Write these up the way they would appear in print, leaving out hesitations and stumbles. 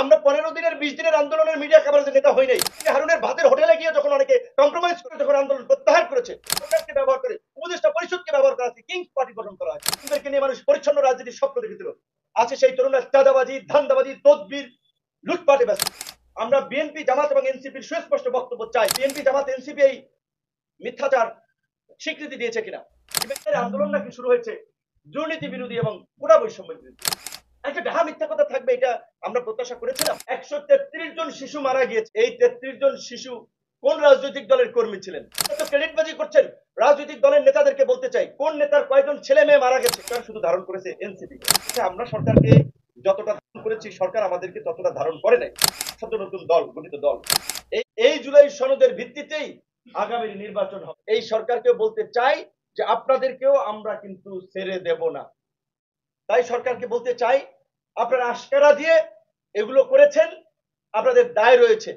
আমরা 15 দিনের 20 দিনের আন্দোলনের মিডিয়া কভারেজের নেতা হই নাই। হারুনের ভাতের হোটেলে গিয়ে যখন অনেকে কম্প্রোমাইজ করে যখন আন্দোলন প্রত্যাহার করেছে, সরকারকে ব্যবহার করে উপদেষ্টা পরিষদকে ব্যবহার করা হয়েছে, কিংস পার্টি গঠন করা হয়, তাদেরকে নিয়ে মানুষ পরিচ্ছন্ন রাজনীতির স্বপ্ন দেখেছিল। আছে সেই তরুণরা চাঁদাবাজি, ধান্দাবাজি, তদবির, লুটপাটে ব্যস্ত। আমরা বিএনপি, জামাত এবং এনসিপির সুস্পষ্ট বক্তব্য চাই। বিএনপি, জামাত, এনসিপি এই মিথ্যাচার স্বীকৃতি দিয়েছে কিনা? আন্দোলন নাকি শুরু হয়েছে দুর্নীতি বিরোধী এবং কোটা বৈষম্য বিরোধী। একটা ডাহা মিথ্যা কথা থাকবে, এটা আমরা প্রত্যাশা করেছিলাম। 133 জন শিশু মারা গিয়েছে। এই 33 জন শিশু কোন রাজনৈতিক দলের কর্মী ছিলেন? তো ক্রেডিটবাজি করছেন। রাজনৈতিক দলের নেতাদেরকে বলতে চাই, কোন নেতার কয়জন ছেলে মেয়ে মারা গেছে? শুধু ধারণ করেছে এনসিপি। আমরা সরকারকে যতটা ধারণ করেছি, সরকার আমাদেরকে ততটা ধারণ করে নাই। শত নতুন দল, গঠিত দল। এই জুলাই সনদের ভিত্তিতেই আগামী নির্বাচন হবে। এই সরকারকে বলতে চাই যে আপনাদেরকেও আমরা কিন্তু ছেড়ে দেব না। তাই সরকারকে বলতে চাই, আপনারা আশকারা দিয়ে এগুলো করেছেন, আপনাদের দায় রয়েছে।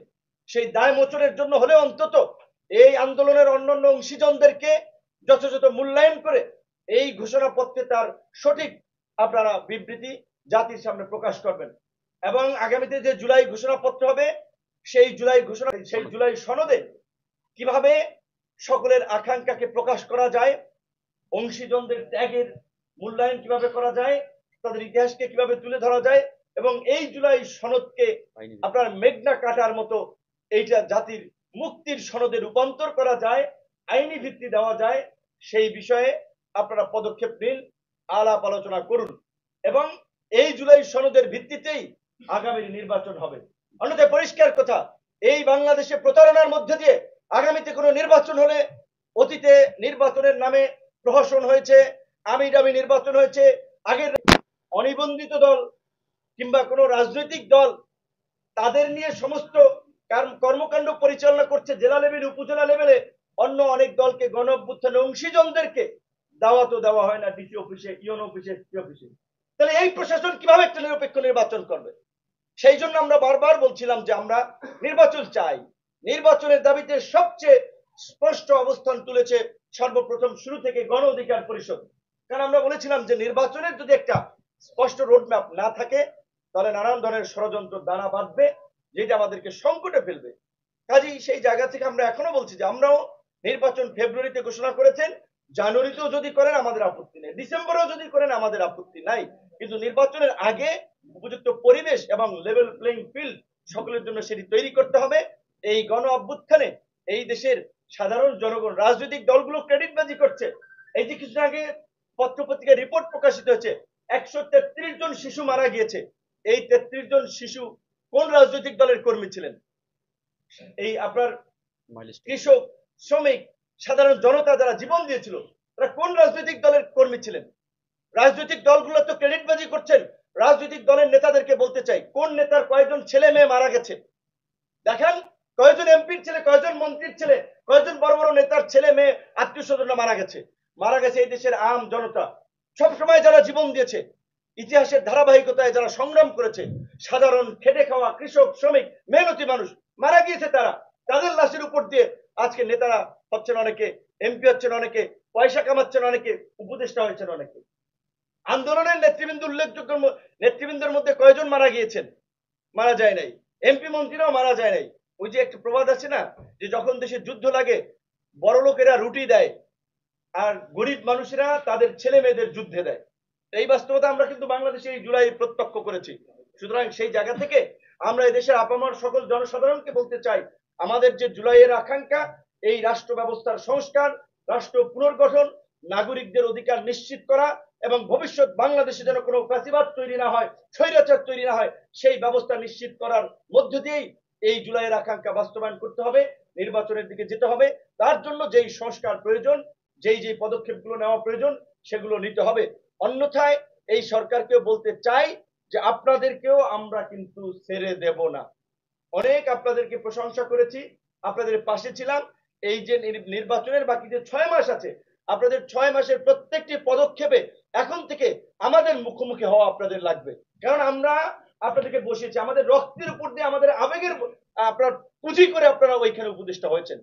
সেই দায় মোচনের জন্য হলে অন্তত এই আন্দোলনের অন্যান্য অংশীজনদেরকে যথাযথ মূল্যায়ন করে এই ঘোষণাপত্রে তার সঠিক আপনারা বিবৃতি জাতির সামনে প্রকাশ করবেন। এবং আগামীতে যে জুলাই ঘোষণাপত্র হবে, সেই জুলাই সনদে কিভাবে সকলের আকাঙ্ক্ষাকে প্রকাশ করা যায়, অংশীজনদের ত্যাগের মূল্যায়ন কিভাবে করা যায়, তাদের ইতিহাসকে কিভাবে তুলে ধরা যায়, এবং এই জুলাই সনদকে আপনার মেঘনা কাটার মতো এইটা জাতির মুক্তির সনদে রূপান্তর করা যায়, আইনি ভিত্তি দেওয়া যায়, সেই বিষয়ে আপনারা পদক্ষেপ নিন, আলাপ আলোচনা করুন। এবং এই জুলাই সনদের ভিত্তিতেই আগামী নির্বাচন হবে। অন্যথায় পরিষ্কার কথা, এই বাংলাদেশে প্রতারণার মধ্যে দিয়ে আগামীতে কোনো নির্বাচন হলে, অতীতে নির্বাচনের নামে প্রহসন হয়েছে, আমি দামি নির্বাচন হয়েছে, আগের অনিবন্ধিত দল কিংবা কোনো রাজনৈতিক দল তাদের নিয়ে সমস্ত কর্মকাণ্ড পরিচালনা করছে জেলা লেভেলে, উপজেলা লেভেলে। অন্য অনেক দলকে, গণ অভ্যুত্থান অংশীজনদেরকে দাওয়াতও দেওয়া হয় না ডিসি অফিসে, ইউনো অফিসে, অফিসে। তাহলে এই প্রশাসন কিভাবে একটা নিরপেক্ষ নির্বাচন করবে? সেই জন্য আমরা বারবার বলছিলাম যে আমরা নির্বাচন চাই। নির্বাচনের দাবিতে সবচেয়ে স্পষ্ট অবস্থান তুলেছে সর্বপ্রথম শুরু থেকে গণ অধিকার পরিষদ। কারণ আমরা বলেছিলাম যে নির্বাচনের যদি একটা স্পষ্ট রোডম্যাপ না থাকে, তাহলে নানান ধরনের ষড়যন্ত্র দানা বাঁধবে, যেটা আমাদেরকে সংকটে ফেলবে। কাজেই সেই জায়গা থেকে আমরা এখনো বলছি যে আমরাও নির্বাচন ফেব্রুয়ারিতে ঘোষণা করেছেন, জানুয়ারিতেও যদি করেন আমাদের আপত্তি নেই, ডিসেম্বরেও যদি করেন আমাদের আপত্তি নাই, কিন্তু নির্বাচনের আগে উপযুক্ত পরিবেশ এবং লেভেল প্লেইং ফিল্ড সকলের জন্য সেটি তৈরি করতে হবে। এই গণ অভ্যুত্থানে এই দেশের সাধারণ জনগণ, রাজনৈতিক দলগুলো ক্রেডিটবাজি করছে। এই যে কিছুদিন আগে পত্রপত্রিকায় রিপোর্ট প্রকাশিত হয়েছে, 133 জন শিশু মারা গিয়েছে। এই 33 জন শিশু কোন রাজনৈতিক দলের কর্মী ছিলেন? এই আপনার কৃষক, শ্রমিক, সাধারণ জনতা যারা জীবন দিয়েছিল, তারা কোন রাজনৈতিক দলের কর্মী ছিলেন? রাজনৈতিক দলগুলো তো ক্রেডিটবাজি করছেন। রাজনৈতিক দলের নেতাদেরকে বলতে চাই, কোন নেতার কয়জন ছেলে মেয়ে মারা গেছে দেখান। কয়জন এমপির ছেলে, কয়জন মন্ত্রীর ছেলে, কয়জন বড় বড় নেতার ছেলে মেয়ে, আত্মীয় স্বজনরা মারা গেছে? মারা গেছে এই দেশের আম জনতা, সবসময় যারা জীবন দিয়েছে, ইতিহাসের ধারাবাহিকতায় যারা সংগ্রাম করেছে, সাধারণ খেটে খাওয়া কৃষক, শ্রমিক, মেহনতি মানুষ মারা গিয়েছে। তাদের লাশের উপর দিয়ে আজকে নেতারা হচ্ছেন অনেকে, এমপি হচ্ছেন অনেকে, পয়সা কামাচ্ছেন অনেকে, উপদেষ্টা হয়েছেন অনেকে। আন্দোলনের নেতৃবৃন্দ, উল্লেখযোগ্য নেতৃবৃন্দের মধ্যে কয়জন মারা গিয়েছেন? মারা যায় নাই। এমপি মন্ত্রীরাও মারা যায় নাই। ওই যে একটা প্রবাদ আছে না, যে যখন দেশে যুদ্ধ লাগে বড় লোকেরা রুটি দেয় আর গরিব মানুষেরা তাদের ছেলে মেয়েদের যুদ্ধে দেয়। এই বাস্তবতা আমরা কিন্তু বাংলাদেশে এই জুলাই প্রত্যক্ষ করেছি। সুতরাং সেই জায়গা থেকে আমরা এই দেশের আপামর সকল জনসাধারণকে বলতে চাই, আমাদের যে জুলাইয়ের আকাঙ্ক্ষা, এই রাষ্ট্র ব্যবস্থার সংস্কার, রাষ্ট্র পুনর্গঠন, নাগরিকদের অধিকার নিশ্চিত করা, এবং ভবিষ্যৎ বাংলাদেশে যেন কোনো ফ্যাসিবাদ তৈরি না হয়, স্বৈরাচার তৈরি না হয়, সেই ব্যবস্থা নিশ্চিত করার মধ্য দিয়েই এই জুলাইয়ের আকাঙ্ক্ষা বাস্তবায়ন করতে হবে। নির্বাচনের দিকে যেতে হবে। তার জন্য যেই সংস্কার প্রয়োজন, যেই পদক্ষেপগুলো নেওয়া প্রয়োজন, সেগুলো নিতে হবে। অন্যথায় এই সরকারকেও বলতে চাই যে আপনাদেরকেও আমরা কিন্তু ছেড়ে দেব না। অনেক আপনাদেরকে প্রশংসা করেছি, আপনাদের পাশে ছিলাম। এই যে নির্বাচনের বাকি যে 6 মাস আছে, আপনাদের 6 মাসের প্রত্যেকটি পদক্ষেপে এখন থেকে আমাদের মুখোমুখি হওয়া আপনাদের লাগবে। কারণ আমরা আপনাদেরকে বসিয়েছি, আমাদের রক্তের উপর দিয়ে, আমাদের আবেগের আপনার পুঁজি করে আপনারা ওইখানে উপদেষ্টা হয়েছেন।